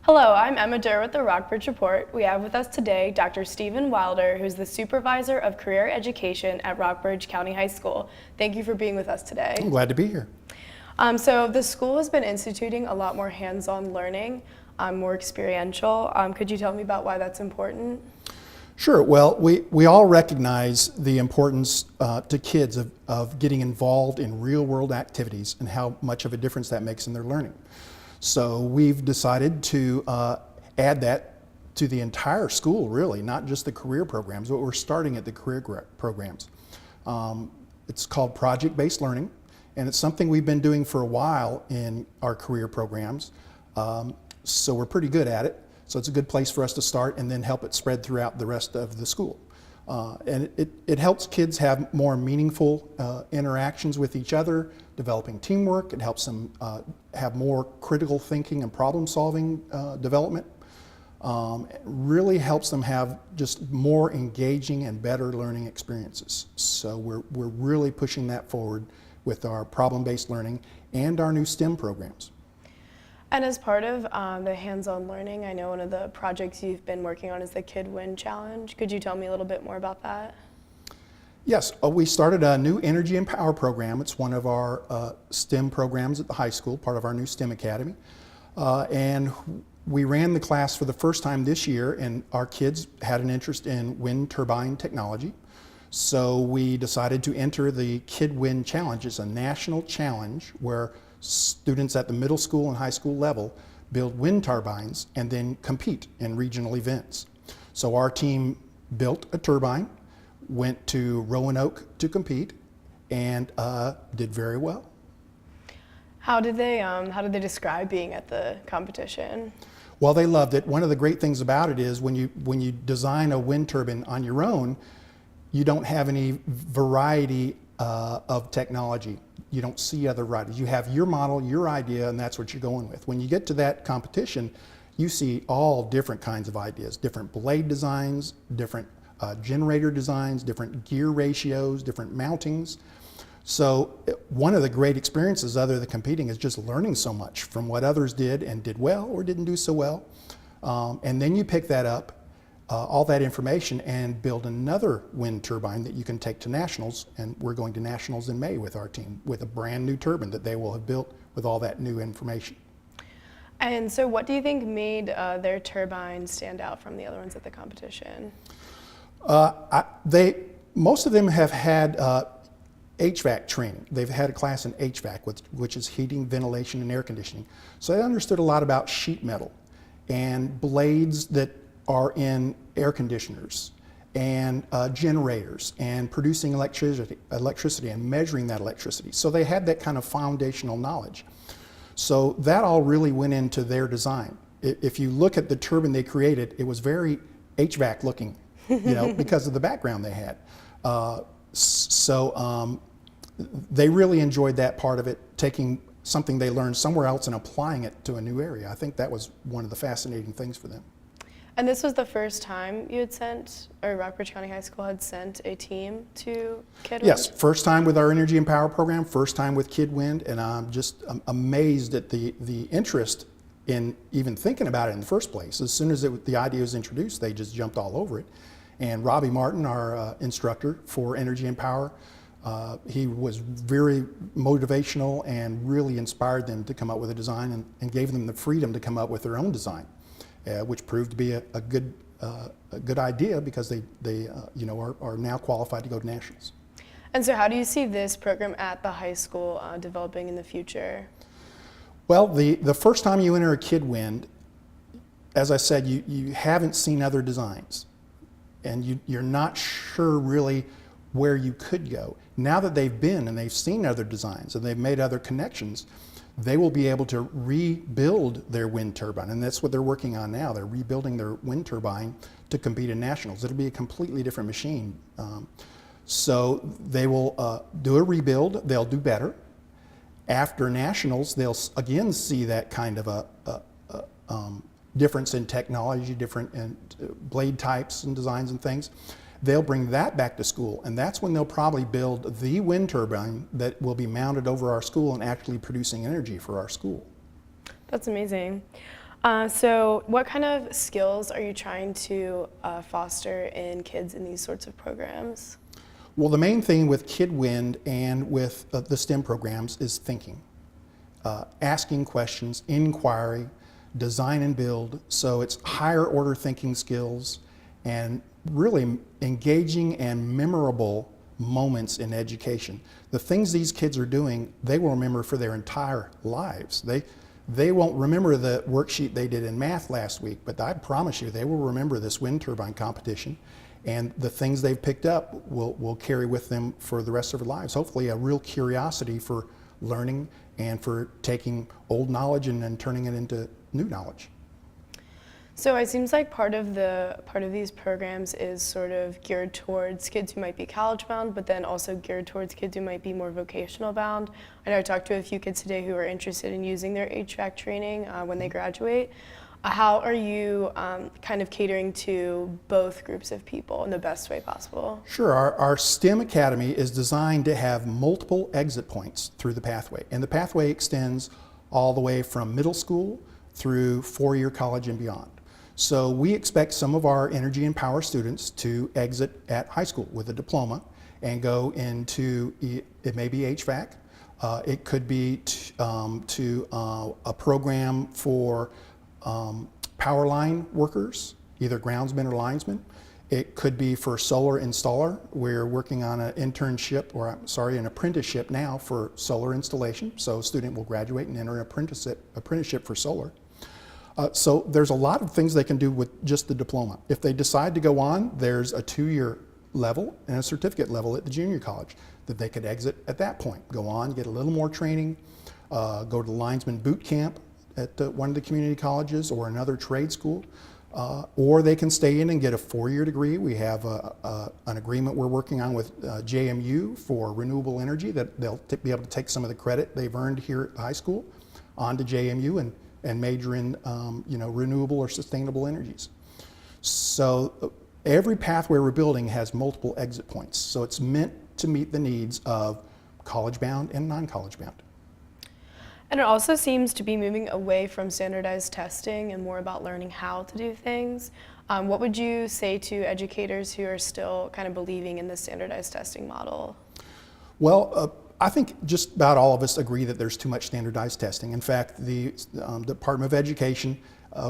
Hello, I'm Emma Durr with the Rockbridge Report. We have with us today Dr. Stephen Wilder, who's the Supervisor of Career Education at Rockbridge County High School. Thank you for being with us today. I'm glad to be here. So the school has been instituting a lot more hands-on learning, more experiential. Could you tell me about why that's important? Sure. Well, we all recognize the importance to kids of getting involved in real-world activities and how much of a difference that makes in their learning. So we've decided to add that to the entire school, really, not just the career programs, but we're starting at the career programs. It's called Project-Based Learning, and it's something we've been doing for a while in our career programs. So we're pretty good at it. So it's a good place for us to start and then help it spread throughout the rest of the school. And it helps kids have more meaningful interactions with each other, developing teamwork. It helps them have more critical thinking and problem solving development. It really helps them have just more engaging and better learning experiences. So we're really pushing that forward with our problem-based learning and our new STEM programs. And as part of the hands-on learning, I know one of the projects you've been working on is the Kid Win Challenge. Could you tell me a little bit more about that? Yes, we started a new Energy and Power program. It's one of our STEM programs at the high school, part of our new STEM Academy. And we ran the class for the first time this year, and our kids had an interest in wind turbine technology. So we decided to enter the Kid Win Challenge. It's a national challenge where students at the middle school and high school level build wind turbines and then compete in regional events. So our team built a turbine, went to Roanoke to compete, and did very well. How did they describe being at the competition? Well, they loved it. One of the great things about it is when you design a wind turbine on your own, you don't have any variety of technology. You don't see other varieties. You have your model, your idea, and that's what you're going with. When you get to that competition, you see all different kinds of ideas, different blade designs, different generator designs, different gear ratios, different mountings. So one of the great experiences other than competing is just learning so much from what others did and did well or didn't do so well. And then you pick that up, all that information, and build another wind turbine that you can take to nationals. And we're going to nationals in May with our team with a brand new turbine that they will have built with all that new information. And so what do you think made their turbine stand out from the other ones at the competition? Most of them have had HVAC training. They've had a class in HVAC, which is heating, ventilation, and air conditioning. So they understood a lot about sheet metal and blades that are in air conditioners and generators and producing electricity and measuring that electricity. So they had that kind of foundational knowledge. So that all really went into their design. If you look at the turbine they created, it was very HVAC looking, because of the background they had. They really enjoyed that part of it, taking something they learned somewhere else and applying it to a new area. I think that was one of the fascinating things for them. And this was the first time you had sent, or Rockbridge County High School had sent a team to Kid Wind? Yes, first time with our Energy and Power program, first time with Kid Wind, and I'm just amazed at the interest in even thinking about it in the first place. As soon as the idea was introduced, they just jumped all over it. And Robbie Martin, our instructor for Energy and Power, he was very motivational and really inspired them to come up with a design and gave them the freedom to come up with their own design. Which proved to be a good idea because they are now qualified to go to nationals. And so how do you see this program at the high school developing in the future? Well, the first time you enter a Kid Wind, as I said, you haven't seen other designs, and you're not sure really where you could go. Now that they've been and they've seen other designs and they've made other connections, they will be able to rebuild their wind turbine, and that's what they're working on now. They're rebuilding their wind turbine to compete in nationals. It'll be a completely different machine. So they will do a rebuild, they'll do better. After nationals, they'll again see that kind of a difference in technology, different in blade types and designs and things. They'll bring that back to school, and that's when they'll probably build the wind turbine that will be mounted over our school and actually producing energy for our school. That's amazing. So what kind of skills are you trying to foster in kids in these sorts of programs? Well, the main thing with KidWind and with the STEM programs is thinking, asking questions, inquiry, design and build. So it's higher order thinking skills and really engaging and memorable moments in education. The things these kids are doing, they will remember for their entire lives. They won't remember the worksheet they did in math last week, but I promise you they will remember this wind turbine competition, and the things they've picked up will carry with them for the rest of their lives. Hopefully a real curiosity for learning and for taking old knowledge and then turning it into new knowledge. So it seems like part of these programs is sort of geared towards kids who might be college bound, but then also geared towards kids who might be more vocational bound. I know I talked to a few kids today who are interested in using their HVAC training when they graduate. How are you kind of catering to both groups of people in the best way possible? Sure, our STEM Academy is designed to have multiple exit points through the pathway, and the pathway extends all the way from middle school through four-year college and beyond. So we expect some of our energy and power students to exit at high school with a diploma and go into, it may be HVAC, it could be to a program for power line workers, either groundsmen or linesmen. It could be for solar installer. We're working on an internship, or I'm sorry, an apprenticeship now for solar installation. So a student will graduate and enter an apprenticeship for solar. So there's a lot of things they can do with just the diploma. If they decide to go on, there's a 2-year level and a certificate level at the junior college that they could exit at that point. Go on, get a little more training, go to the linesman boot camp at one of the community colleges or another trade school, or they can stay in and get a 4-year degree. We have an agreement we're working on with JMU for renewable energy that they'll be able to take some of the credit they've earned here at high school onto JMU and major in renewable or sustainable energies. So every pathway we're building has multiple exit points. So it's meant to meet the needs of college bound and non-college bound. And it also seems to be moving away from standardized testing and more about learning how to do things. What would you say to educators who are still kind of believing in the standardized testing model? Well, I think just about all of us agree that there's too much standardized testing. In fact, the Department of Education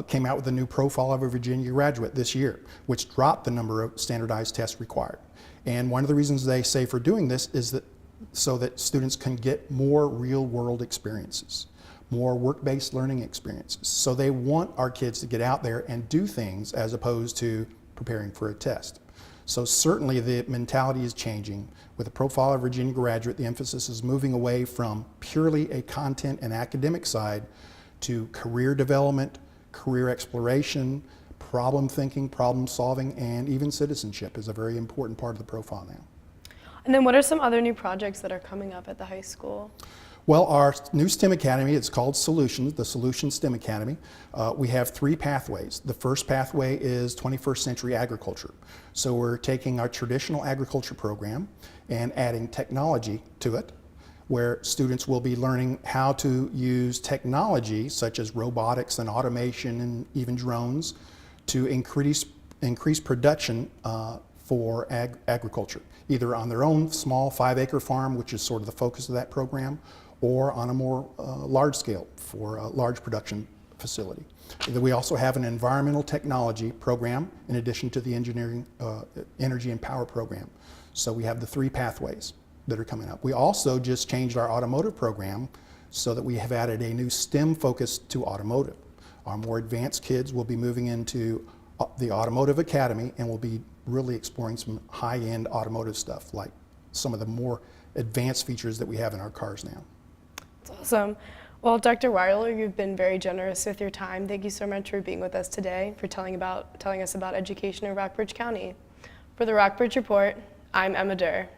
came out with a new profile of a Virginia graduate this year, which dropped the number of standardized tests required. And one of the reasons they say for doing this is that so that students can get more real-world experiences, more work-based learning experiences. So they want our kids to get out there and do things as opposed to preparing for a test. So certainly the mentality is changing. With the profile of Virginia graduate, the emphasis is moving away from purely a content and academic side to career development, career exploration, problem thinking, problem solving, and even citizenship is a very important part of the profile now. And then what are some other new projects that are coming up at the high school? Well, our new STEM Academy, it's called Solutions, the Solutions STEM Academy. We have 3 pathways. The first pathway is 21st century agriculture. So we're taking our traditional agriculture program and adding technology to it, where students will be learning how to use technology such as robotics and automation and even drones to increase production for agriculture, either on their own small 5-acre farm, which is sort of the focus of that program, or on a more large scale for a large production facility. We also have an environmental technology program in addition to the engineering, energy and power program. So we have the 3 pathways that are coming up. We also just changed our automotive program so that we have added a new STEM focus to automotive. Our more advanced kids will be moving into the Automotive Academy and will be really exploring some high-end automotive stuff, like some of the more advanced features that we have in our cars now. That's awesome. Well, Dr. Weiler, you've been very generous with your time. Thank you so much for being with us today, for telling us about education in Rockbridge County. For the Rockbridge Report, I'm Emma Durr.